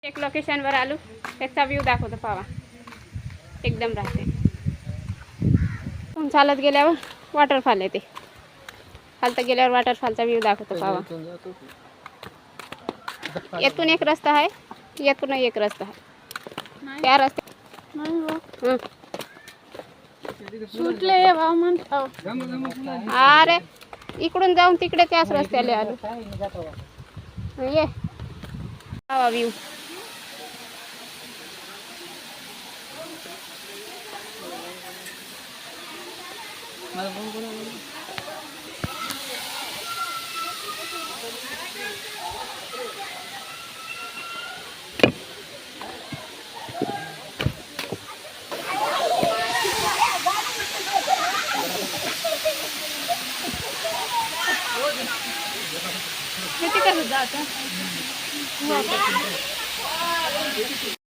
एक लोकेशनवर आलो, त्याचा व्ह्यू दाखवतो पावा. एकदम राहते. चालत गेल्यावर वॉटरफॉल येते. खालतं गेल्यावर वॉटरफॉलचा व्ह्यू दाखवतो पावा. येथून एक रस्ता आहे, येथून एक रस्ता आहे. त्या रस्त्या सुटले म्हणतो. अरे इकडून जाऊन तिकडे त्याच रस्त्याला आलो. ये पावा व्ह्यू. किती कसं जातं.